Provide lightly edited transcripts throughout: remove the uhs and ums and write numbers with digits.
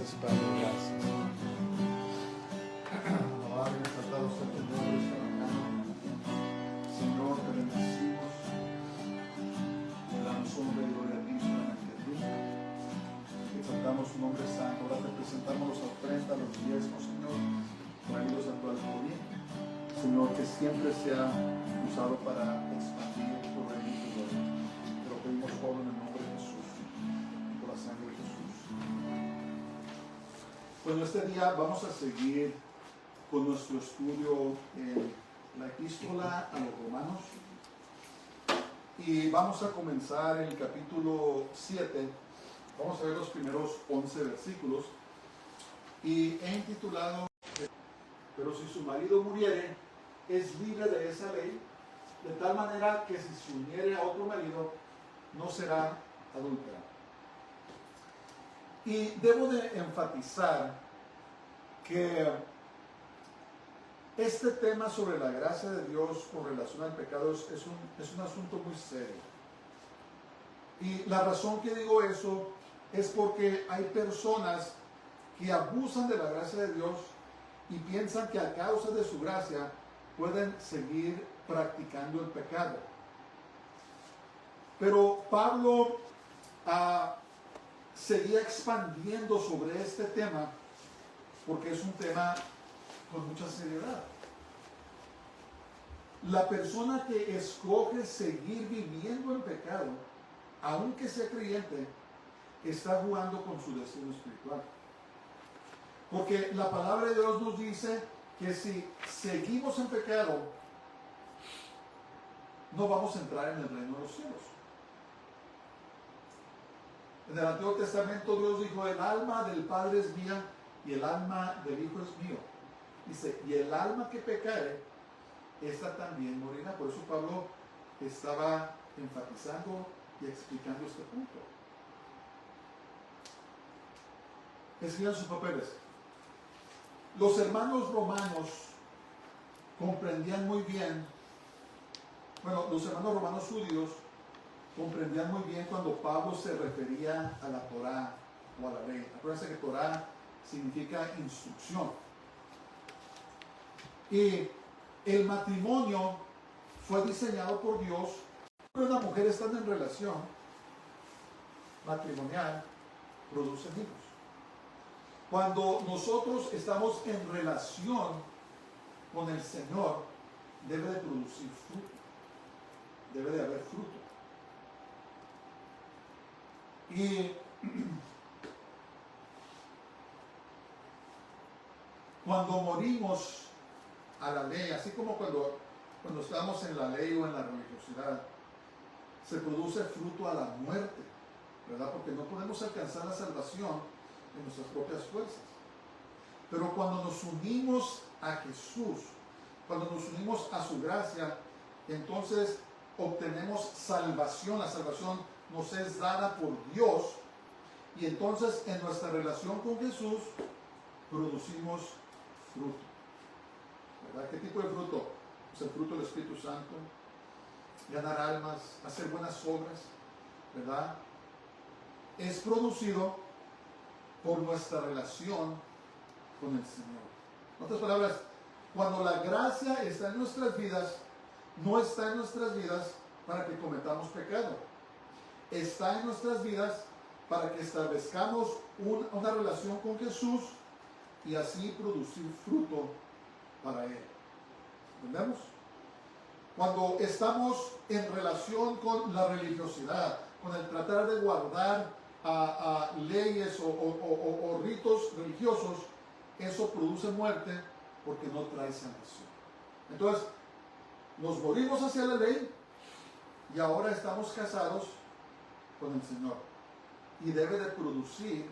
Gracias, Padre, gracias. Alabado y exaltado sea tu nombre esta mañana. Señor, te bendecimos. Le damos honra y gloria a ti solamente a ti. Exaltamos tu nombre santo. Ahora te presentamos los ofrendas, los diezmos, Señor, traídos a tu alcohol. Señor, que siempre sea usado para expandir tu reino y tu gloria. Te lo pedimos todo en el nombre de Jesús, por la sangre de Jesús. Bueno, este día vamos a seguir con nuestro estudio en la epístola a los Romanos y vamos a comenzar en el capítulo 7. Vamos a ver los primeros 11 versículos y he intitulado: pero si su marido muriere, es libre de esa ley, de tal manera que si se uniere a otro marido, no será adúltera. Y debo de enfatizar que este tema sobre la gracia de Dios con relación al pecado es un asunto muy serio. Y la razón que digo eso es porque hay personas que abusan de la gracia de Dios y piensan que a causa de su gracia pueden seguir practicando el pecado. Pero Pablo seguía expandiendo sobre este tema porque es un tema con mucha seriedad. La persona que escoge seguir viviendo en pecado, aunque sea creyente, está jugando con su destino espiritual. Porque la palabra de Dios nos dice que si seguimos en pecado, no vamos a entrar en el reino de los cielos. En el Antiguo Testamento Dios dijo: el alma del Padre es mía y el alma del Hijo es mío. Dice: y el alma que pecare, esta también morirá. Por eso Pablo estaba enfatizando y explicando este punto. Escriban sus papeles. Los hermanos romanos comprendían muy bien, los hermanos romanos judíos comprendían muy bien cuando Pablo se refería a la Torá o a la ley. Acuérdense que Torá significa instrucción. Y el matrimonio fue diseñado por Dios. Cuando una mujer está en relación matrimonial, produce hijos. Cuando nosotros estamos en relación con el Señor, debe de producir fruto. Debe de haber fruto. Y cuando morimos a la ley, así como cuando estamos en la ley o en la religiosidad, se produce fruto a la muerte, ¿verdad? Porque no podemos alcanzar la salvación en nuestras propias fuerzas. Pero cuando nos unimos a Jesús, cuando nos unimos a su gracia, entonces obtenemos salvación. La salvación nos es dada por Dios y entonces en nuestra relación con Jesús producimos fruto, ¿verdad? ¿Qué tipo de fruto? Pues el fruto del Espíritu Santo, ganar almas, hacer buenas obras, ¿verdad? Es producido por nuestra relación con el Señor. En otras palabras, cuando la gracia está en nuestras vidas, no está en nuestras vidas para que cometamos pecado. Está en nuestras vidas para que establezcamos una relación con Jesús y así producir fruto para Él. ¿Entendemos? Cuando estamos en relación con la religiosidad, con el tratar de guardar leyes o ritos religiosos, eso produce muerte porque no trae salvación. Entonces, nos morimos hacia la ley y ahora estamos casados con el Señor. Y debe de producir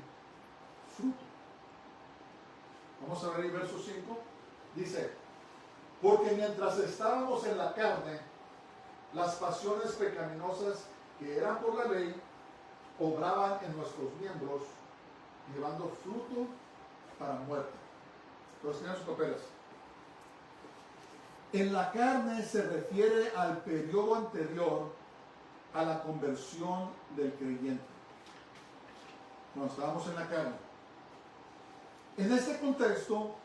fruto. Vamos a ver el verso 5. Dice: porque mientras estábamos en la carne, las pasiones pecaminosas que eran por la ley obraban en nuestros miembros, llevando fruto para muerte. Entonces, tienen sus papeles. En la carne se refiere al periodo anterior a la conversión del creyente. Cuando estábamos en la carne. En este contexto,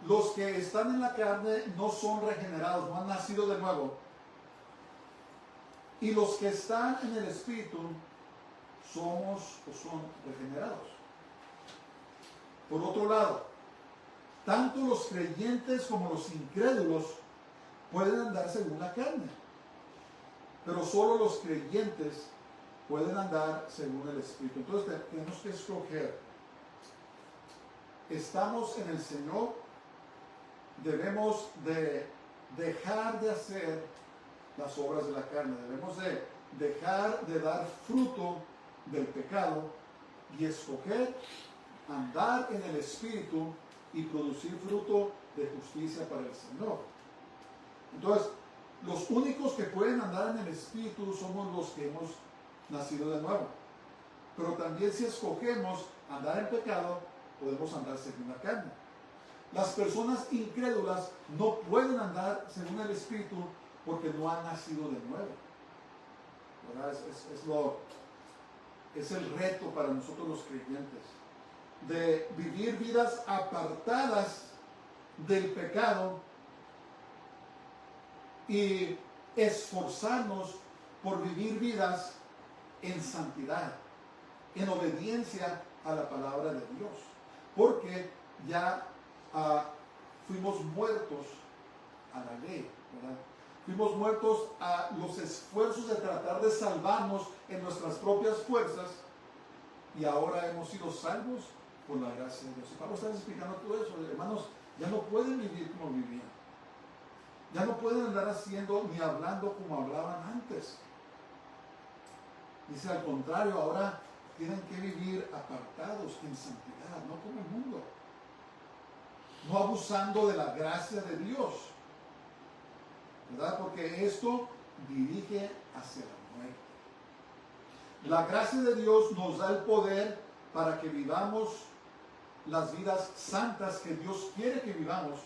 los que están en la carne no son regenerados, no han nacido de nuevo. Y los que están en el Espíritu somos o son regenerados. Por otro lado, tanto los creyentes como los incrédulos pueden andar según la carne, pero solo los creyentes pueden andar según el Espíritu. Entonces tenemos que escoger. Estamos en el Señor, debemos de dejar de hacer las obras de la carne, debemos de dejar de dar fruto del pecado y escoger andar en el Espíritu y producir fruto de justicia para el Señor. Entonces, los únicos que pueden andar en el Espíritu somos los que hemos nacido de nuevo. Pero también si escogemos andar en pecado, podemos andar según la carne. Las personas incrédulas no pueden andar según el Espíritu porque no han nacido de nuevo. ¿Verdad? Es el reto para nosotros los creyentes, de vivir vidas apartadas del pecado y esforzarnos por vivir vidas en santidad, en obediencia a la palabra de Dios, porque ya fuimos muertos a la ley, ¿verdad? Fuimos muertos a los esfuerzos de tratar de salvarnos en nuestras propias fuerzas y ahora hemos sido salvos por la gracia de Dios. Y Pablo está explicando todo eso. Hermanos, ya no pueden vivir como vivían. Ya no pueden andar haciendo ni hablando como hablaban antes. Dice, al contrario, ahora tienen que vivir apartados en santidad, no como el mundo. No abusando de la gracia de Dios, ¿verdad? Porque esto dirige hacia la muerte. La gracia de Dios nos da el poder para que vivamos las vidas santas que Dios quiere que vivamos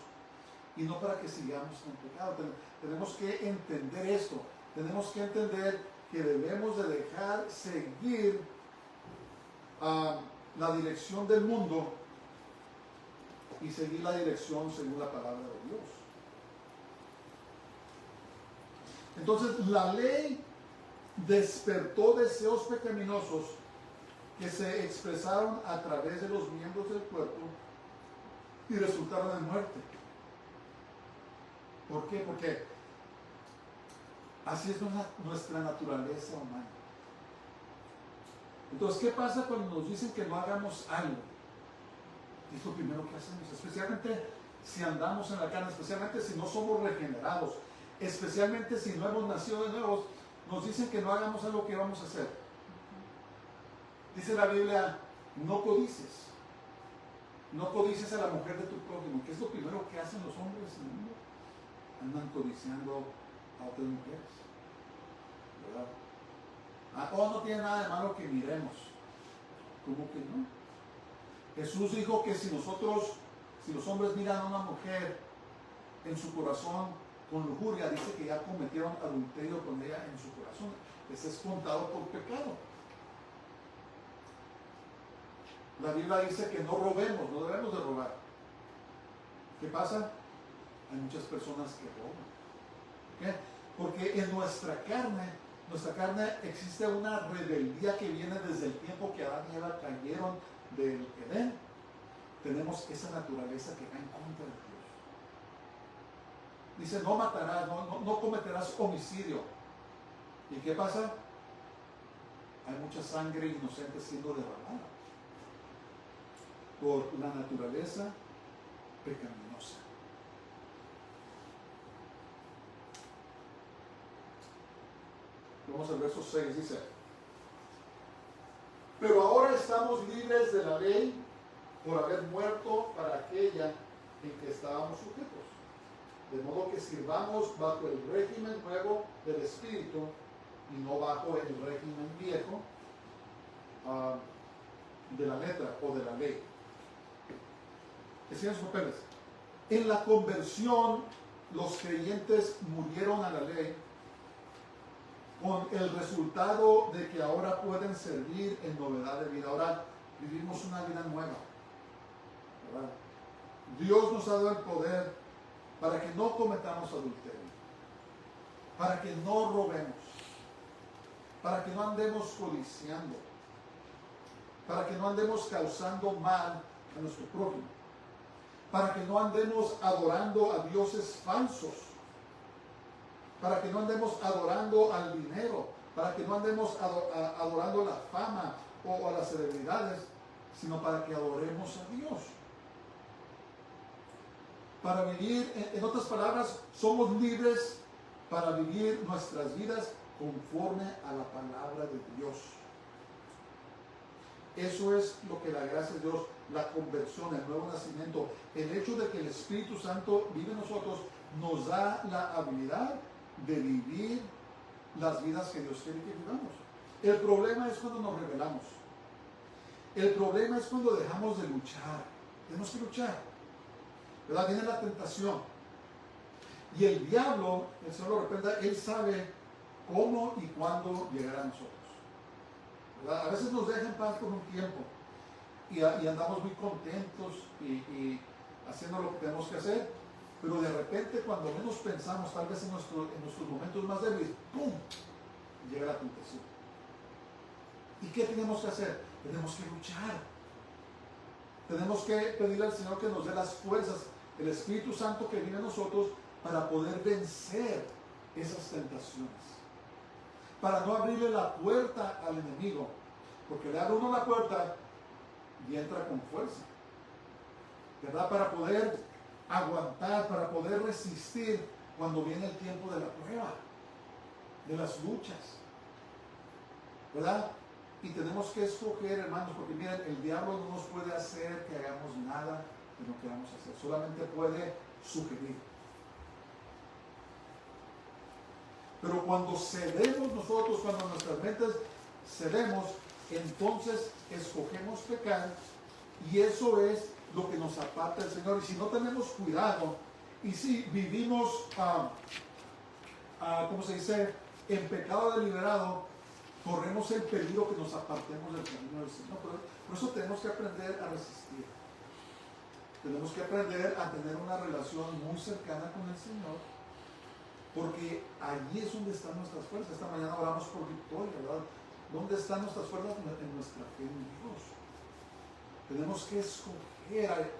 y no para que sigamos en pecado. Tenemos que entender esto. Tenemos que entender que debemos de dejar seguir la dirección del mundo y seguir la dirección según la palabra de Dios. Entonces, la ley despertó deseos pecaminosos que se expresaron a través de los miembros del cuerpo y resultaron en muerte. ¿Por qué? Porque así es nuestra naturaleza humana. Entonces, ¿qué pasa cuando nos dicen que no hagamos algo? Es lo primero que hacemos, especialmente si andamos en la carne, especialmente si no somos regenerados, especialmente si no hemos nacido de nuevo, nos dicen que no hagamos algo que vamos a hacer. Dice la Biblia, no codices. No codices a la mujer de tu prójimo, que es lo primero que hacen los hombres en el mundo. Andan codiciando a otras mujeres, ¿verdad? No tiene nada de malo que miremos. ¿Cómo que no? Jesús dijo que si los hombres miran a una mujer en su corazón con lujuria, dice que ya cometieron adulterio con ella en su corazón. Ese es contado por pecado. La Biblia dice que no robemos, no debemos de robar. ¿Qué pasa? Hay muchas personas que roban. ¿Qué? Porque en nuestra carne existe una rebeldía que viene desde el tiempo que Adán y Eva cayeron del Edén. Tenemos esa naturaleza que va en contra de Dios. Dice, no matarás, no cometerás homicidio. ¿Y qué pasa? Hay mucha sangre inocente siendo derramada por la naturaleza pecaminosa. Vamos al verso 6, dice, pero ahora estamos libres de la ley por haber muerto para aquella en que estábamos sujetos. De modo que sirvamos bajo el régimen nuevo del Espíritu y no bajo el régimen viejo de la letra o de la ley. Decían sus papeles. En la conversión, los creyentes murieron a la ley con el resultado de que ahora pueden servir en novedad de vida. Ahora vivimos una vida nueva. ¿verdad? Dios nos ha dado el poder para que no cometamos adulterio, para que no robemos, para que no andemos codiciando, para que no andemos causando mal a nuestro prójimo, para que no andemos adorando a dioses falsos, para que no andemos adorando al dinero, para que no andemos adorando la fama o a las celebridades, sino para que adoremos a Dios. Para vivir, en otras palabras, somos libres para vivir nuestras vidas conforme a la palabra de Dios. Eso es lo que la gracia de Dios, la conversión, el nuevo nacimiento, el hecho de que el Espíritu Santo vive en nosotros, nos da la habilidad de vivir las vidas que Dios quiere que vivamos. El problema es cuando nos rebelamos. El problema es cuando dejamos de luchar. Tenemos que luchar, ¿verdad? Viene la tentación. Y el diablo, el Señor lo reprenda, Él sabe cómo y cuándo llegar a nosotros, ¿verdad? A veces nos deja en paz por un tiempo y andamos muy contentos y haciendo lo que tenemos que hacer, pero de repente cuando menos pensamos, tal vez en nuestros momentos más débiles, ¡pum!, llega la tentación. ¿Y qué tenemos que hacer? Tenemos que luchar. Tenemos que pedirle al Señor que nos dé las fuerzas, el Espíritu Santo que vive en nosotros, para poder vencer esas tentaciones, para no abrirle la puerta al enemigo, porque le abre uno la puerta y entra con fuerza, ¿verdad? Para poder aguantar, para poder resistir cuando viene el tiempo de la prueba, de las luchas, ¿verdad? Y tenemos que escoger, hermanos, porque miren, el diablo no nos puede hacer que hagamos nada de lo que vamos a hacer, solamente puede sugerir. Pero cuando cedemos nosotros, cuando nuestras mentes cedemos, entonces escogemos pecar, y eso es lo que nos aparta del Señor. Y si no tenemos cuidado, y si vivimos, ¿cómo se dice?, en pecado deliberado, corremos el peligro que nos apartemos del camino del Señor. Por eso tenemos que aprender a resistir. Tenemos que aprender a tener una relación muy cercana con el Señor, porque allí es donde están nuestras fuerzas. Esta mañana oramos por victoria, ¿verdad? ¿Dónde están nuestras fuerzas? En nuestra fe en Dios. Tenemos que escoger.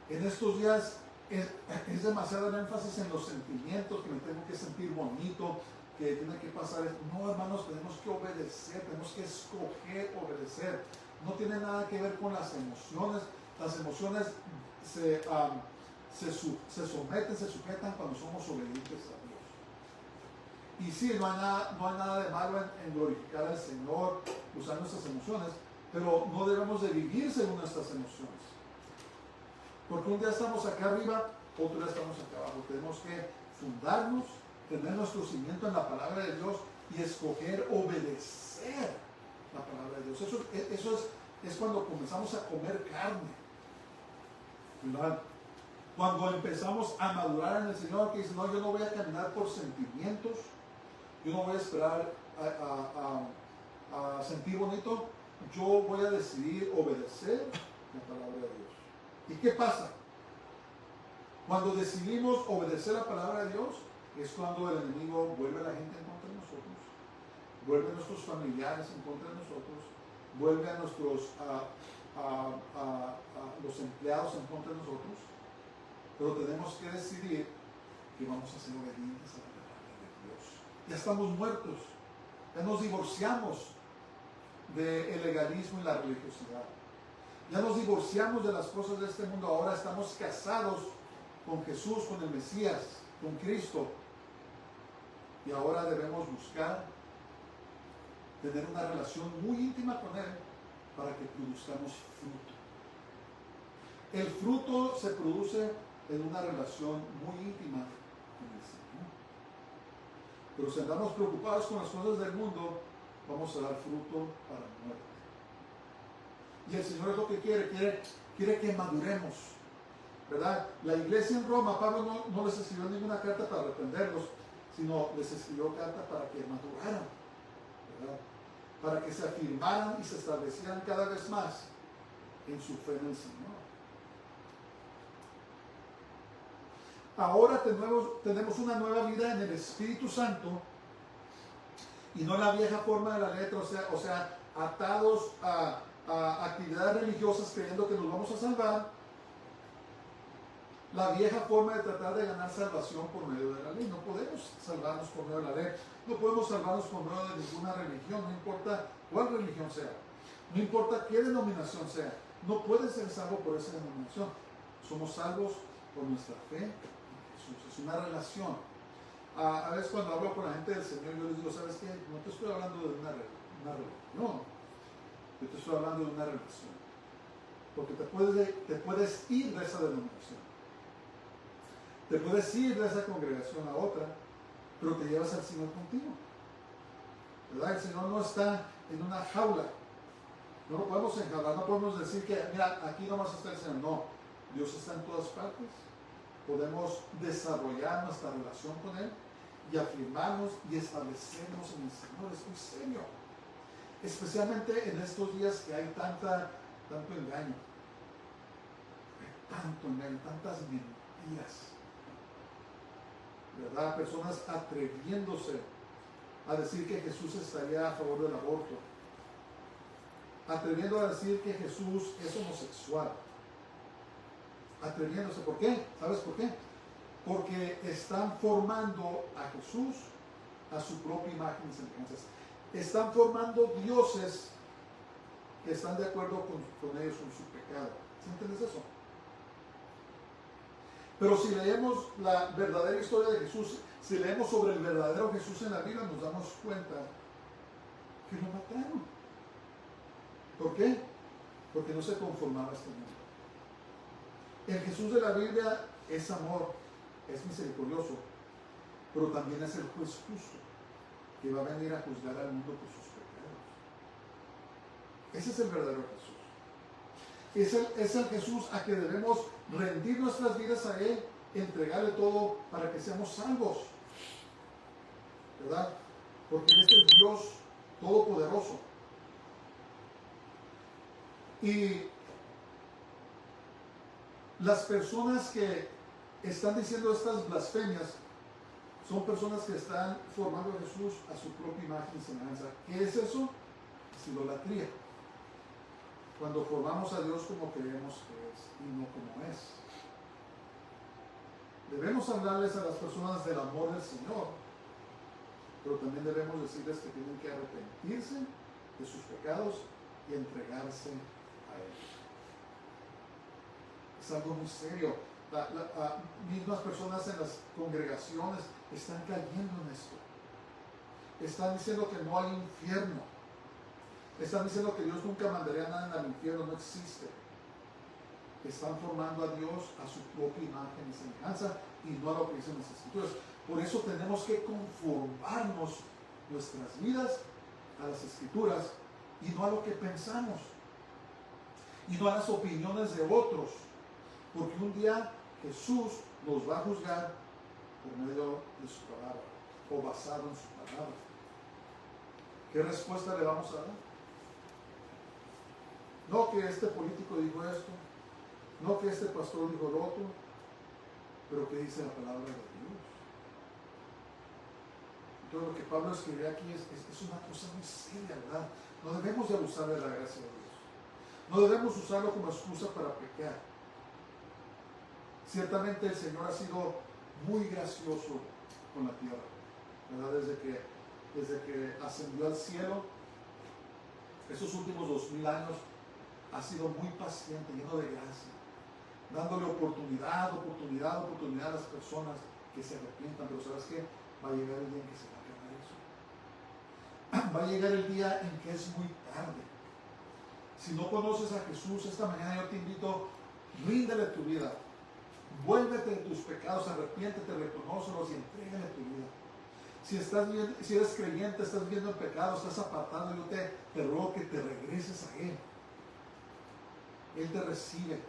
En estos días es demasiado el énfasis en los sentimientos, que me tengo que sentir bonito, que tiene que pasar. No, hermanos, tenemos que obedecer, tenemos que escoger obedecer. No tiene nada que ver con las emociones. Las emociones se someten, se sujetan cuando somos obedientes a Dios. Y sí, no hay nada de malo en glorificar al Señor, usar nuestras emociones, pero no debemos de vivir según nuestras emociones. Porque un día estamos acá arriba, otro día estamos acá abajo. Tenemos que fundarnos, tener nuestro cimiento en la palabra de Dios y escoger obedecer la palabra de Dios. Eso es cuando comenzamos a comer carne, ¿verdad? Cuando empezamos a madurar en el Señor, que dice, no, yo no voy a caminar por sentimientos, yo no voy a esperar a sentir bonito, yo voy a decidir obedecer la palabra de Dios. ¿Y qué pasa? Cuando decidimos obedecer la palabra de Dios, es cuando el enemigo vuelve a la gente en contra de nosotros, vuelve a nuestros familiares en contra de nosotros, vuelve a nuestros los empleados en contra de nosotros. Pero tenemos que decidir que vamos a ser obedientes a la palabra de Dios. Ya estamos muertos, ya nos divorciamos del legalismo y la religiosidad. Ya nos divorciamos de las cosas de este mundo. Ahora estamos casados con Jesús, con el Mesías, con Cristo. Y ahora debemos buscar tener una relación muy íntima con Él para que produzcamos fruto. El fruto se produce en una relación muy íntima con el Señor. Pero si andamos preocupados con las cosas del mundo, vamos a dar fruto para la muerte. Y el Señor es lo que quiere que maduremos, ¿verdad? La iglesia en Roma, Pablo no les escribió ninguna carta para reprenderlos, sino les escribió carta para que maduraran, ¿verdad? Para que se afirmaran y se establecieran cada vez más en su fe en el Señor. ahora tenemos una nueva vida en el Espíritu Santo y no la vieja forma de la letra, o sea atados a actividades religiosas creyendo que nos vamos a salvar, la vieja forma de tratar de ganar salvación por medio de la ley. No podemos salvarnos por medio de la ley, no podemos salvarnos por medio de ninguna religión, no importa cuál religión sea, no importa qué denominación sea, no puedes ser salvo por esa denominación. Somos salvos por nuestra fe en Jesús, es una relación. A veces cuando hablo con la gente del Señor, yo les digo, ¿sabes qué? No te estoy hablando de una religión, yo te estoy hablando de una relación. Porque te puedes ir de esa denominación, te puedes ir de esa congregación a otra, pero te llevas al Señor contigo, ¿verdad? El Señor no está en una jaula, no lo podemos enjaular, no podemos decir que, mira, aquí nomás está el Señor. No, Dios está en todas partes. Podemos desarrollar nuestra relación con Él y afirmarnos y establecernos en el Señor. Es muy serio, especialmente en estos días que hay tanto engaño, tantas mentiras, ¿verdad? Personas atreviéndose a decir que Jesús estaría a favor del aborto, atreviendo a decir que Jesús es homosexual, atreviéndose. ¿Por qué? ¿Sabes por qué? Porque están formando a Jesús a su propia imagen y semejanza. Están formando dioses que están de acuerdo con ellos, con su pecado. ¿Sí entiendes eso? Pero si leemos la verdadera historia de Jesús, si leemos sobre el verdadero Jesús en la Biblia, nos damos cuenta que lo mataron. ¿Por qué? Porque no se conformaba a este mundo. El Jesús de la Biblia es amor, es misericordioso, pero también es el juez justo, que va a venir a juzgar al mundo por sus pecados. Ese es el verdadero Jesús. Es el Jesús a que debemos rendir nuestras vidas a Él, entregarle todo para que seamos salvos, ¿verdad? Porque Él es el Dios todopoderoso. Y las personas que están diciendo estas blasfemias son personas que están formando a Jesús a su propia imagen y semejanza. ¿Qué es eso? Es idolatría. Cuando formamos a Dios como creemos que es y no como es. Debemos hablarles a las personas del amor del Señor, pero también debemos decirles que tienen que arrepentirse de sus pecados y entregarse a Él. Es algo muy serio. Mismas personas en las congregaciones están cayendo en esto. Están diciendo que no hay infierno. Están diciendo que Dios nunca mandaría nada al infierno, no existe. Están formando a Dios a su propia imagen y semejanza y no a lo que dicen las Escrituras. Por eso tenemos que conformarnos nuestras vidas a las Escrituras y no a lo que pensamos y no a las opiniones de otros, porque un día Jesús nos va a juzgar por medio de su palabra o basado en su palabra. ¿Qué respuesta le vamos a dar? No que este político dijo esto, no que este pastor dijo lo otro, pero que dice la palabra de Dios. Entonces lo que Pablo escribe aquí es una cosa muy seria, ¿verdad? No debemos de abusar de la gracia de Dios. No debemos usarlo como excusa para pecar. Ciertamente el Señor ha sido muy gracioso con la tierra, ¿verdad? Desde que ascendió al cielo, esos últimos 2000 años, ha sido muy paciente, lleno de gracia, dándole oportunidad a las personas que se arrepientan. Pero ¿sabes qué? Va a llegar el día en que se va a acabar eso. Va a llegar el día en que es muy tarde. Si no conoces a Jesús, esta mañana yo te invito, ríndele tu vida, vuélvete de tus pecados, arrepiéntete, reconócelos y entrégale tu vida. Si eres creyente, estás viviendo en pecado, estás apartado, yo te ruego que te regreses a Él. Él te recibe,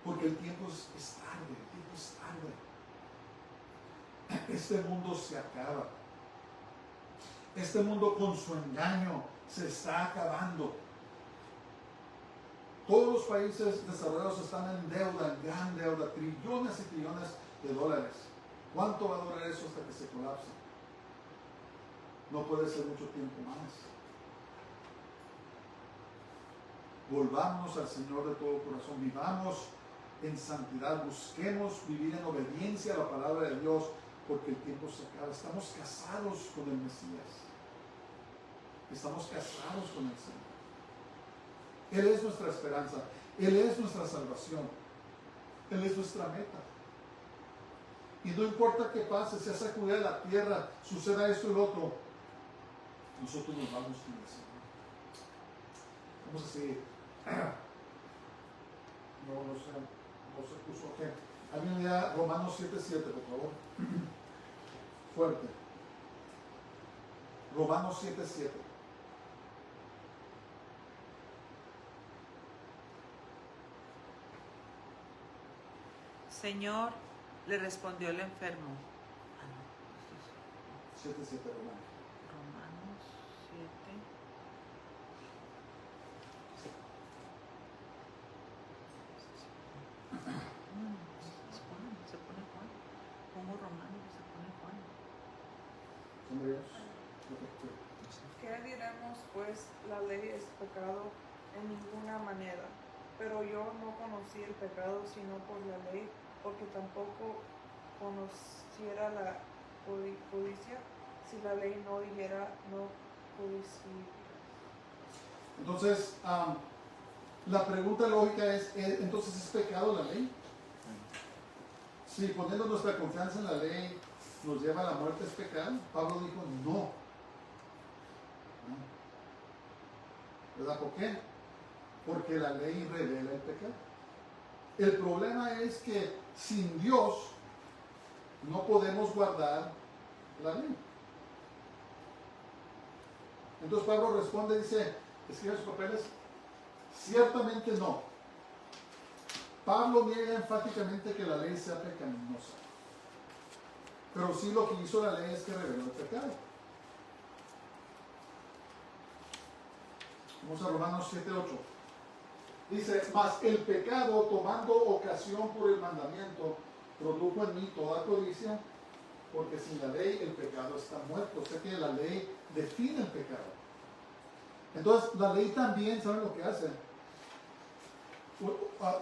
porque el tiempo es tarde, el tiempo es tarde. Este mundo se acaba. Este mundo con su engaño se está acabando. Todos los países desarrollados están en deuda, en gran deuda, trillones y trillones de dólares. ¿Cuánto va a durar eso hasta que se colapse? No puede ser mucho tiempo más. Volvámonos al Señor de todo corazón, vivamos en santidad, busquemos vivir en obediencia a la palabra de Dios, porque el tiempo se acaba. Estamos casados con el Mesías. Estamos casados con el Señor. Él es nuestra esperanza. Él es nuestra salvación. Él es nuestra meta. Y no importa qué pase, sea sacudida la tierra, suceda esto y lo otro, nosotros nos vamos con el Señor. Vamos a seguir. No se puso. Ok. Alguien lea Romanos 7:7, por favor. Fuerte. Romanos 7:7. Señor, le respondió el enfermo. 7:7, Romanos. Romanos 7. Se pone Juan. Pongo Romanos y se pone Juan. ¿Son ellos? ¿Qué diremos, pues? La ley es pecado en ninguna manera. Pero yo no conocí el pecado sino por la ley, porque tampoco conociera la codicia si la ley no dijera no codiciarás. Entonces, la pregunta lógica es, ¿entonces es pecado la ley? Si poniendo nuestra confianza en la ley nos lleva a la muerte, ¿es pecado? Pablo dijo no. ¿Verdad? ¿Por qué? Porque la ley revela el pecado. El problema es que sin Dios no podemos guardar la ley. Entonces Pablo responde, dice, escribe sus papeles, ciertamente no. Pablo niega enfáticamente que la ley sea pecaminosa. Pero sí lo que hizo la ley es que reveló el pecado. Vamos a Romanos 7:8. Dice, mas el pecado, tomando ocasión por el mandamiento, produjo en mí toda codicia, porque sin la ley el pecado está muerto. O sea que la ley define el pecado. Entonces, la ley también, ¿saben lo que hace?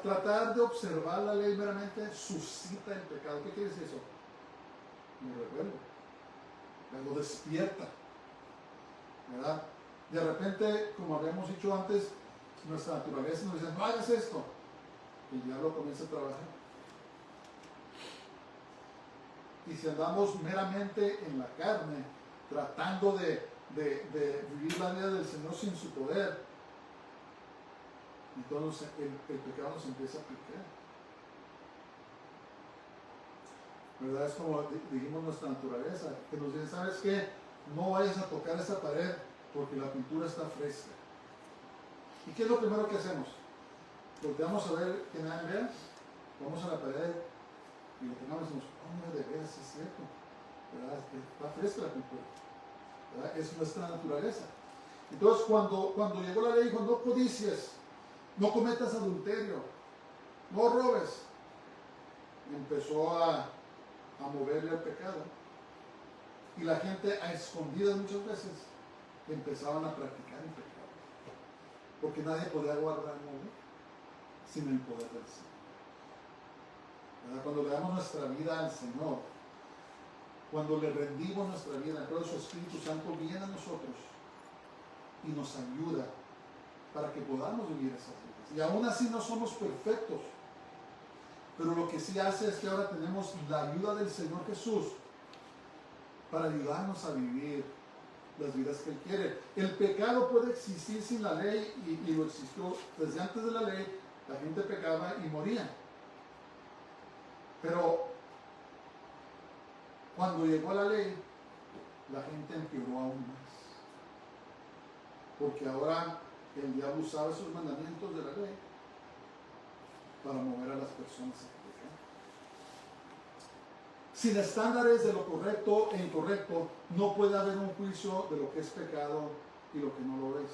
Tratar de observar la ley meramente suscita el pecado. ¿Qué quiere decir eso? Me revuelve. Lo despierta. ¿Verdad? De repente, como habíamos dicho antes, nuestra naturaleza nos dice, no hagas esto. El diablo comienza a trabajar. Y si andamos meramente en la carne, tratando de vivir la vida del Señor sin su poder, entonces el pecado nos empieza a picar. ¿Verdad? Es como dijimos nuestra naturaleza, que nos dice, ¿sabes qué? No vayas a tocar esa pared porque la pintura está fresca. ¿Y qué es lo primero que hacemos? Volteamos a ver que nadie vea, vamos a la pared y lo tengamos y decimos, hombre, de veras es cierto, ¿verdad? Está fresca la pintura, ¿verdad? Es nuestra naturaleza. Entonces cuando llegó la ley dijo, no codicies, no cometas adulterio, no robes, empezó a moverle al pecado, y la gente a escondidas muchas veces empezaban a practicar el pecado, porque nadie podía guardar la ley sin el poder del Señor. ¿Verdad? Cuando le damos nuestra vida al Señor, cuando le rendimos nuestra vida, entonces su Espíritu Santo viene a nosotros y nos ayuda para que podamos vivir esas vidas. Y aún así no somos perfectos, pero lo que sí hace es que ahora tenemos la ayuda del Señor Jesús para ayudarnos a vivir las vidas que Él quiere. El pecado puede existir sin la ley y lo existió desde antes de la ley. La gente pecaba y moría. Pero cuando llegó la ley, la gente empeoró aún más. Porque ahora el diablo usaba esos mandamientos de la ley para mover a las personas a pecar. Sin estándares de lo correcto e incorrecto, no puede haber un juicio de lo que es pecado y lo que no lo es.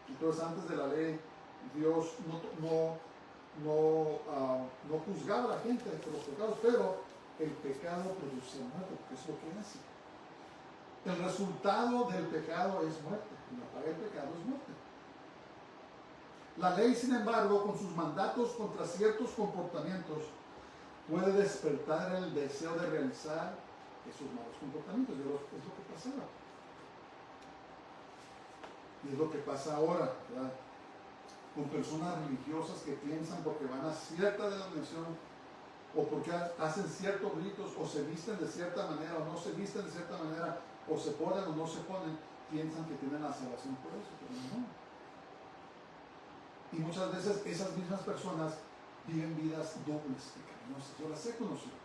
Entonces, antes de la ley, Dios no juzgaba a la gente por los pecados, pero el pecado produce muerte, porque es lo que hace. El resultado del pecado es muerte, y la paga del pecado es muerte. La ley, sin embargo, con sus mandatos contra ciertos comportamientos, puede despertar el deseo de realizar esos malos comportamientos. Es lo que pasaba. Y es lo que pasa ahora, ¿verdad? Con personas religiosas que piensan porque van a cierta denominación o porque hacen ciertos ritos o se visten de cierta manera o no se visten de cierta manera o se ponen o no se ponen, piensan que tienen la salvación por eso, pero no. Y muchas veces esas mismas personas viven vidas dobles, pecaminosas. Yo las he conocido,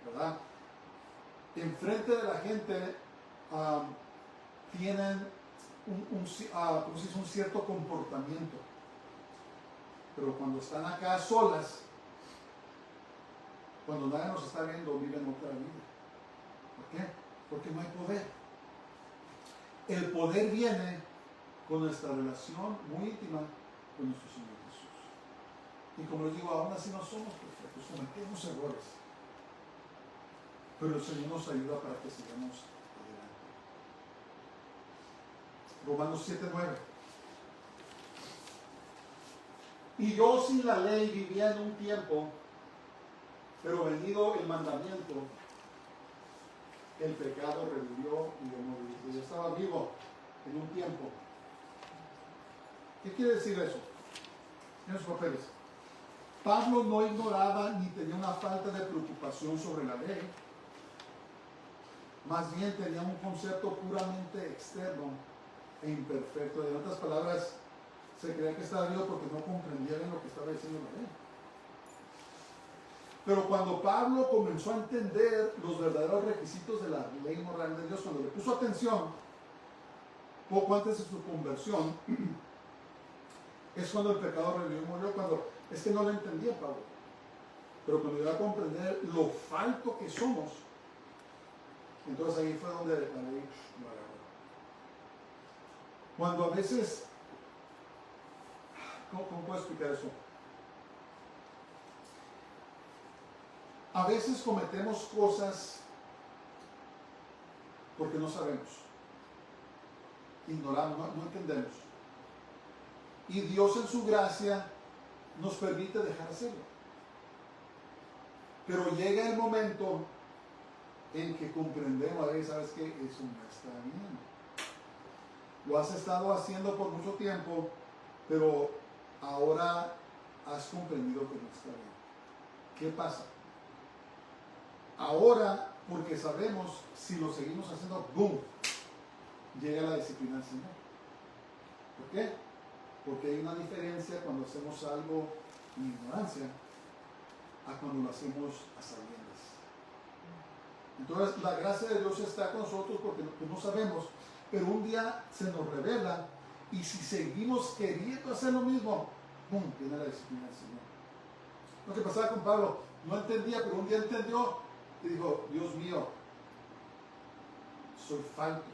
¿verdad? Enfrente de la gente tienen un cierto comportamiento, pero cuando están acá solas, cuando nadie nos está viendo, viven otra vida. ¿Por qué? Porque no hay poder. El poder viene con nuestra relación muy íntima con nuestro Señor Jesús. Y como les digo, aún así no somos perfectos, cometemos errores, pero el Señor nos ayuda para que sigamos adelante. Romanos 7:9. Y yo sin la ley vivía en un tiempo, pero venido el mandamiento, el pecado revivió y yo no viví. Yo estaba vivo en un tiempo. ¿Qué quiere decir eso? En sus papeles. Pablo no ignoraba ni tenía una falta de preocupación sobre la ley. Más bien tenía un concepto puramente externo e imperfecto. En otras palabras, se creía que estaba vivo porque no comprendía bien lo que estaba diciendo la ley. Pero cuando Pablo comenzó a entender los verdaderos requisitos de la ley moral de Dios, cuando le puso atención, poco antes de su conversión, es cuando el pecado revivió y murió. Es que no lo entendía Pablo, pero cuando llegó a comprender lo falto que somos, entonces ahí fue donde la ley lo agarró. Cuando a veces, ¿cómo puedo explicar eso? A veces cometemos cosas porque no sabemos, ignoramos, no entendemos. Y Dios en su gracia nos permite dejar hacerlo. Pero llega el momento en que comprendemos, ¿sabes qué? Eso no está bien. Lo has estado haciendo por mucho tiempo, pero ahora has comprendido que no está bien. ¿Qué pasa? Ahora, porque sabemos, si lo seguimos haciendo, ¡boom!, llega la disciplina del Señor. ¿Por qué? Porque hay una diferencia cuando hacemos algo en ignorancia a cuando lo hacemos a sabiendas. Entonces, la gracia de Dios está con nosotros porque no sabemos, pero un día se nos revela y si seguimos queriendo hacer lo mismo, ¡pum!, viene la disciplina del Señor. Lo que pasaba con Pablo, no entendía, pero un día entendió y dijo, Dios mío, soy falto.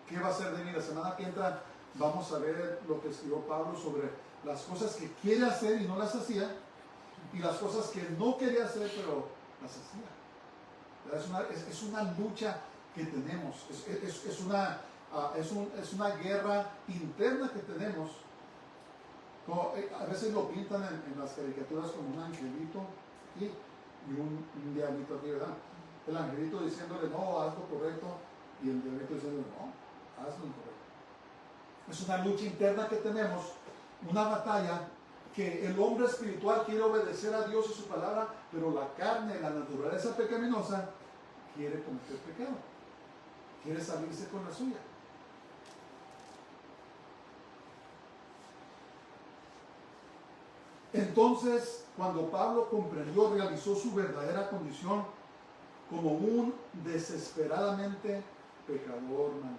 ¿Qué va a hacer de mí? La semana que entra vamos a ver lo que escribió Pablo sobre las cosas que quiere hacer y no las hacía, y las cosas que no quería hacer pero las hacía. Es una lucha que tenemos, es una guerra interna que tenemos. A veces lo pintan en las caricaturas como un angelito y un diablito aquí, ¿verdad? El angelito diciéndole, no, haz lo correcto, y el diablito diciéndole, no, haz lo incorrecto. Es una lucha interna que tenemos, una batalla que el hombre espiritual quiere obedecer a Dios y su palabra, pero la carne, la naturaleza pecaminosa, quiere cometer pecado, quiere salirse con la suya. Entonces, cuando Pablo comprendió, realizó su verdadera condición como un desesperadamente pecador manual.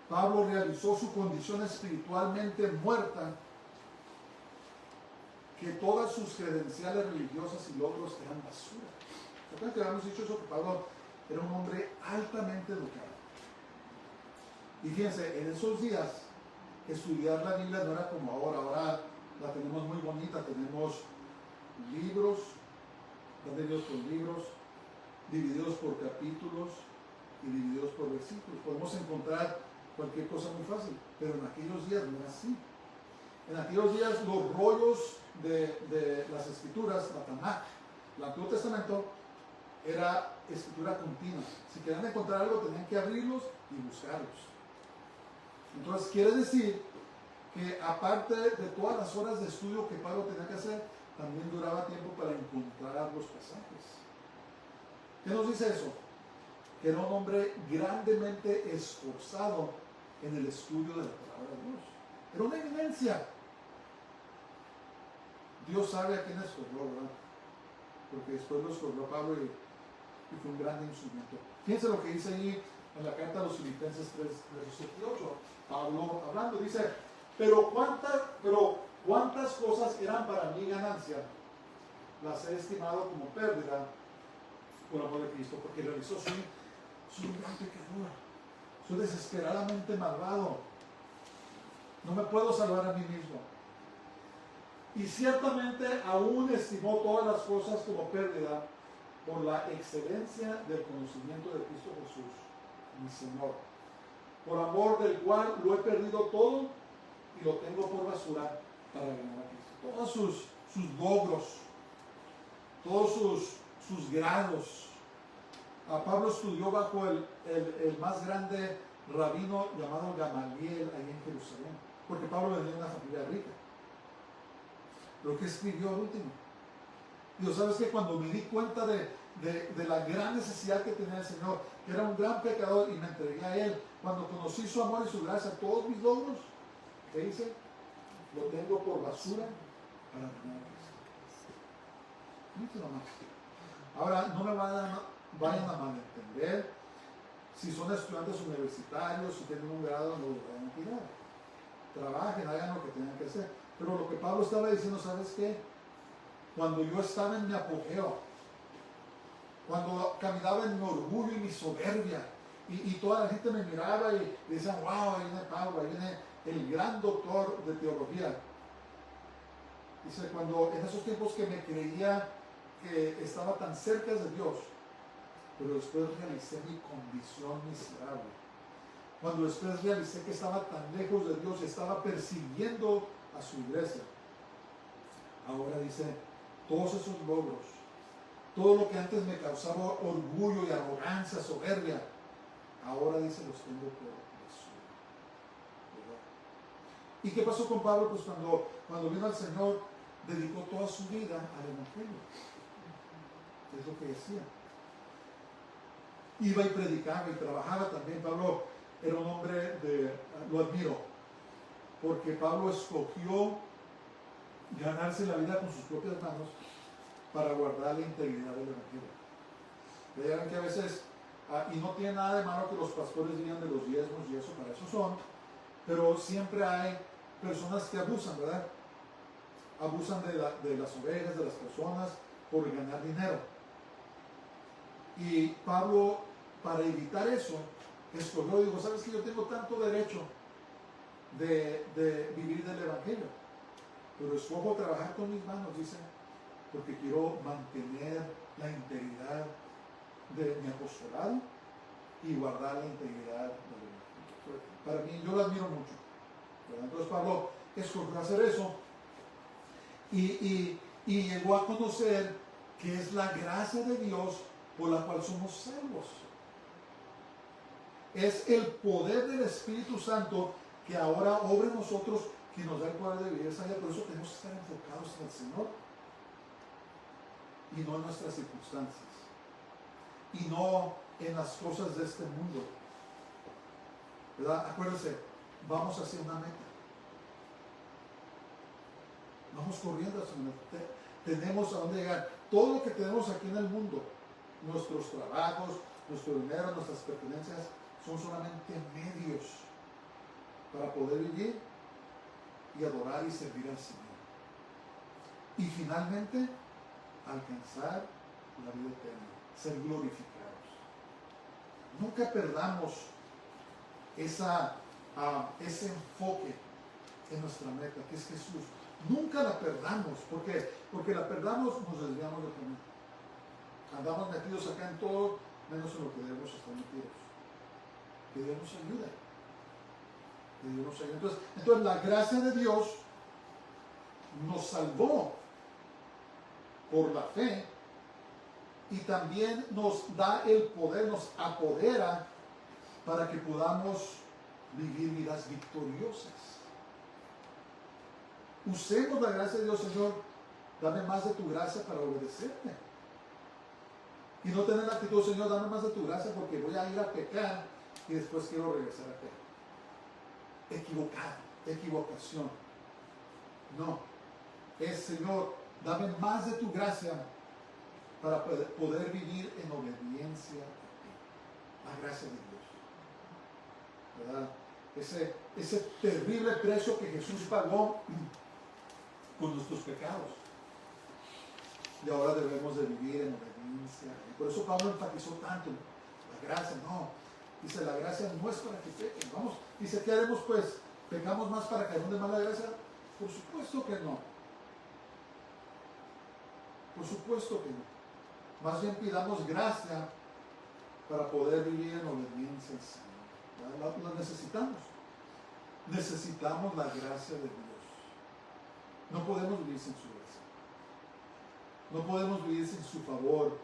Pablo realizó su condición espiritualmente muerta, que todas sus credenciales religiosas y logros eran basura. ¿Se acuerdan que habíamos dicho eso? Que Pablo era un hombre altamente educado. Y fíjense, en esos días estudiar la Biblia no era como ahora. Ahora la tenemos muy bonita, tenemos libros, están divididos por libros, divididos por capítulos y divididos por versículos. Podemos encontrar cualquier cosa muy fácil, pero en aquellos días no era así. En aquellos días los rollos de las escrituras, la Tanaj, el Antiguo Testamento, era escritura continua. Si querían encontrar algo tenían que abrirlos y buscarlos. Entonces quiere decir que aparte de todas las horas de estudio que Pablo tenía que hacer, también duraba tiempo para encontrar los pasajes. ¿Qué nos dice eso? Que era un hombre grandemente esforzado en el estudio de la palabra de Dios. Era una eminencia. Dios sabe a quién escogió, ¿verdad? Porque después lo escogió a Pablo y fue un gran instrumento. Fíjense lo que dice ahí en la carta a los Filipenses 3, versos 7 y 8. Pablo hablando, dice, pero cuántas cosas eran para mí ganancia, las he estimado como pérdida por amor de Cristo, porque realizó, soy un gran pecador, soy desesperadamente malvado, no me puedo salvar a mí mismo. Y ciertamente aún estimó todas las cosas como pérdida por la excelencia del conocimiento de Cristo Jesús, mi Señor, por amor del cual lo he perdido todo y lo tengo por basura para ganar a Cristo. Todos sus logros, todos sus grados. Pablo estudió bajo el más grande rabino llamado Gamaliel ahí en Jerusalén, porque Pablo venía de una familia rica. Pero ¿qué escribió al último? Dios, ¿sabes qué? Cuando me di cuenta de la gran necesidad que tenía el Señor, que era un gran pecador, y me entregué a Él, cuando conocí su amor y su gracia, todos mis logros, ¿qué hice? Lo tengo por basura para ganar a Cristo. Fíjate nomás. Ahora, no me vayan a malentender. Si son estudiantes universitarios, si tienen un grado, no lo vayan a tirar. Trabajen, hagan lo que tengan que hacer. Pero lo que Pablo estaba diciendo, ¿sabes qué? Cuando yo estaba en mi apogeo, cuando caminaba en mi orgullo y mi soberbia, y toda la gente me miraba y decían, wow, ahí viene Pablo, ahí viene el gran doctor de teología. Dice, cuando en esos tiempos que me creía que estaba tan cerca de Dios, pero después realicé mi condición miserable. Cuando después realicé que estaba tan lejos de Dios y estaba persiguiendo a su iglesia. Ahora dice, todos esos logros, todo lo que antes me causaba orgullo y arrogancia, soberbia, ahora dice, los tengo por basura. ¿Y qué pasó con Pablo? Pues cuando vino al Señor, dedicó toda su vida al Evangelio. Es lo que decía. Iba y predicaba y trabajaba también. Pablo era un hombre lo admiro, porque Pablo escogió ganarse la vida con sus propias manos para guardar la integridad del Evangelio. Vean que a veces, y no tiene nada de malo que los pastores digan de los diezmos y eso, para eso son, pero siempre hay personas que abusan, ¿verdad? Abusan de las ovejas, de las personas, por ganar dinero. Y Pablo, para evitar eso, escogió, digo, ¿sabes que yo tengo tanto derecho de vivir del Evangelio? Pero escojo trabajar con mis manos, dice, porque quiero mantener la integridad de mi apostolado y guardar la integridad del Evangelio. Para mí, yo lo admiro mucho, ¿verdad? Entonces Pablo escogió hacer eso y llegó a conocer que es la gracia de Dios por la cual somos salvos. Es el poder del Espíritu Santo que ahora obra en nosotros, que nos da el poder de vivir esa vida. Por eso tenemos que estar enfocados en el Señor y no en nuestras circunstancias y no en las cosas de este mundo, ¿verdad? Acuérdense, vamos hacia una meta, vamos corriendo hacia una meta. Tenemos a dónde llegar. Todo lo que tenemos aquí en el mundo, nuestros trabajos, nuestro dinero, nuestras pertenencias, son solamente medios para poder vivir y adorar y servir al Señor. Y finalmente, alcanzar la vida eterna, ser glorificados. nunca perdamos ese enfoque en nuestra meta, que es Jesús. Nunca la perdamos, porque la perdamos, nos desviamos del camino. Andamos metidos acá en todo, menos en lo que debemos estar metidos. Que Dios nos ayude. Que Dios nos ayude. Entonces la gracia de Dios nos salvó por la fe y también nos da el poder, nos apodera para que podamos vivir vidas victoriosas. Usemos la gracia de Dios, Señor, dame más de tu gracia para obedecerte. Y no tener la actitud, Señor, dame más de tu gracia porque voy a ir a pecar y después quiero regresar a pecar. Equivocación. No. Es, Señor, dame más de tu gracia para poder vivir en obediencia a ti. La gracia de Dios. ¿Verdad? Ese terrible precio que Jesús pagó con nuestros pecados. Y ahora debemos de vivir en obediencia. Y por eso Pablo enfatizó tanto la gracia. No, dice, la gracia no es para que pequen. Vamos, dice, ¿qué haremos pues? ¿Pecamos más para que abunde más la gracia? Por supuesto que no. Por supuesto que no. Más bien pidamos gracia para poder vivir en obediencia al Señor. La necesitamos. Necesitamos la gracia de Dios. No podemos vivir sin su gracia. No podemos vivir sin su favor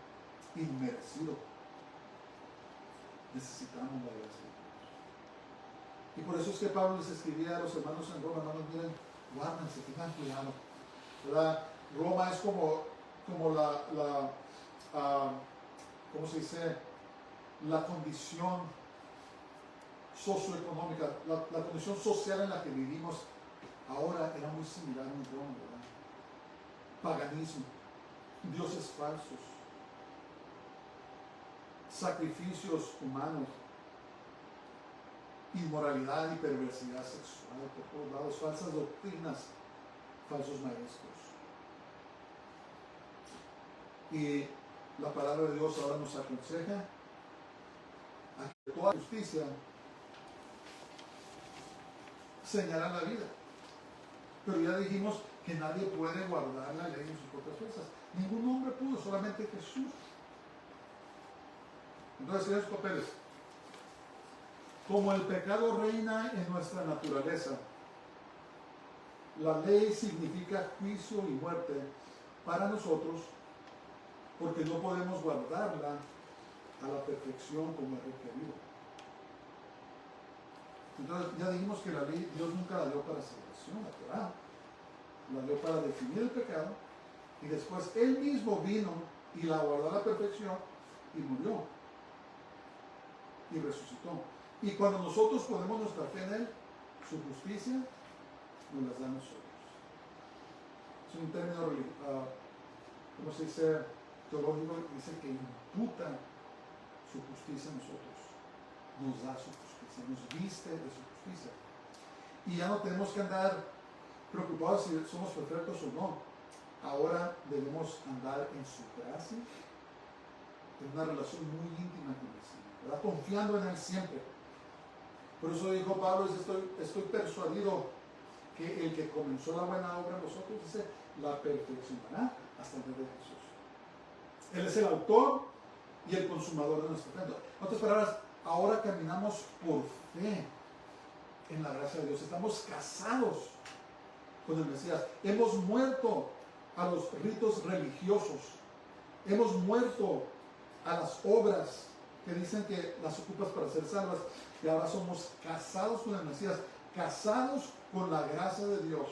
inmerecido. Necesitamos la gracia de Dios. Y por eso es que Pablo les escribía a los hermanos en Roma, hermanos, miren, guárdense, tengan cuidado. ¿Verdad? Roma es como ¿cómo se dice? La condición socioeconómica, la condición social en la que vivimos ahora era muy similar en Roma, ¿verdad? Paganismo, dioses falsos, sacrificios humanos, inmoralidad y perversidad sexual por todos lados, falsas doctrinas, falsos maestros. Y la palabra de Dios ahora nos aconseja a que toda justicia señala la vida. Pero ya dijimos que nadie puede guardar la ley en sus propias fuerzas. Ningún hombre pudo, solamente Jesús. Entonces, en esos papeles, como el pecado reina en nuestra naturaleza, la ley significa juicio y muerte para nosotros, porque no podemos guardarla a la perfección como es requerido. Entonces, ya dijimos que la ley Dios nunca la dio para salvación, la Torá. La dio para definir el pecado, y después Él mismo vino y la guardó a la perfección y murió y resucitó. Y cuando nosotros ponemos nuestra fe en Él, su justicia nos las da a nosotros. Es un término, ¿cómo se dice? Teológico, dice que imputa su justicia a nosotros, nos da su justicia, nos viste de su justicia. Y ya no tenemos que andar preocupados si somos perfectos o no. Ahora debemos andar en su gracia, en una relación muy íntima con el Señor, ¿verdad? Confiando en Él siempre. Por eso dijo Pablo, estoy persuadido que el que comenzó la buena obra en vosotros, dice, la perfeccionará hasta el día de Jesús. Él es el autor y el consumador de nuestra fe. En otras palabras, ahora caminamos por fe en la gracia de Dios. Estamos casados con el Mesías. Hemos muerto a los ritos religiosos. Hemos muerto a las obras que dicen que las ocupas para ser salvas. Y ahora somos casados con el Mesías, casados con la gracia de Dios,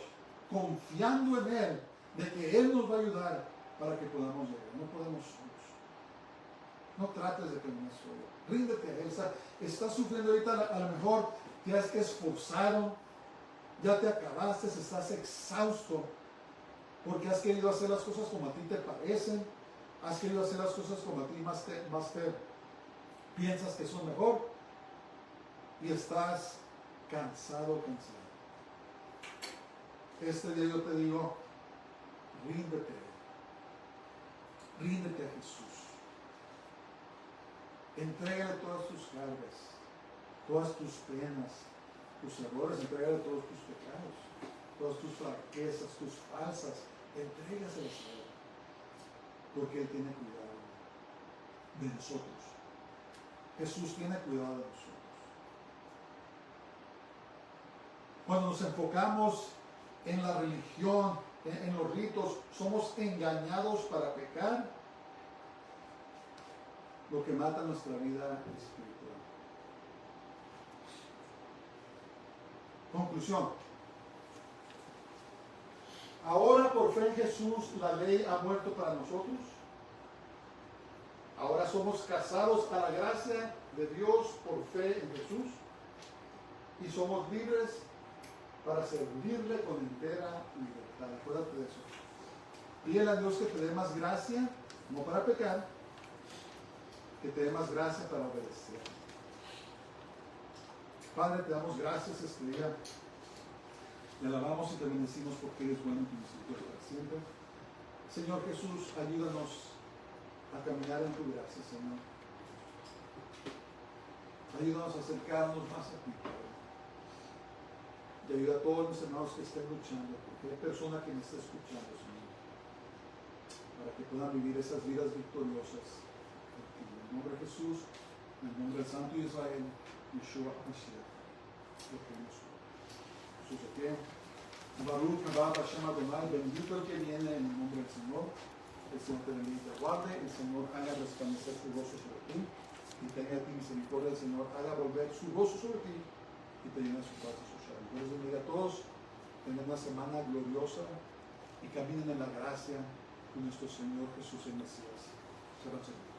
confiando en Él, de que Él nos va a ayudar para que podamos llegar. No podemos solos. No trates de caminar solo. Ríndete a Él. Estás sufriendo ahorita, a lo mejor te has esforzado, ya te acabaste, estás exhausto, porque has querido hacer las cosas como a ti te parecen, has querido hacer las cosas como a ti más te piensas que son mejor, y estás cansado. Este día yo te digo, ríndete a Jesús, entrégale todas tus cargas, todas tus penas, tus errores, entrégale todos tus pecados, todas tus flaquezas, tus falsas, entrégaselas a Él, porque Él tiene cuidado de nosotros. Jesús tiene cuidado de nosotros. Cuando nos enfocamos en la religión, en los ritos, somos engañados para pecar, lo que mata nuestra vida espiritual. Conclusión. Ahora por fe en Jesús la ley ha muerto para nosotros. Ahora somos casados a la gracia de Dios por fe en Jesús y somos libres para servirle con entera libertad. Acuérdate de eso. Pídele a Dios que te dé más gracia, no para pecar, que te dé más gracia para obedecer. Padre, te damos gracias este día. Te alabamos y te bendecimos porque eres bueno y tu misericordia para siempre. Señor Jesús, ayúdanos a caminar en tu gracia, Señor. Ayúdanos a acercarnos más a ti, Padre. Y ayuda a todos mis hermanos que estén luchando, porque hay persona que me está escuchando, Señor, para que puedan vivir esas vidas victoriosas. En el nombre de Jesús, en el nombre del Santo Israel, Yeshua HaMashiach, lo pedimos. Jesús, aquí. Baruch, Nabab, Hashem Adonai, bendito el que viene en el nombre del Señor. El Señor te bendiga y te guarde, el Señor haga resplandecer su rostro sobre ti y tenga a ti misericordia, el Señor haga volver su rostro sobre ti y te llene su paz y su shalom. Dios bendiga a todos, tengan una semana gloriosa y caminen en la gracia de nuestro Señor Jesús el Mesías. Shabbat shalom.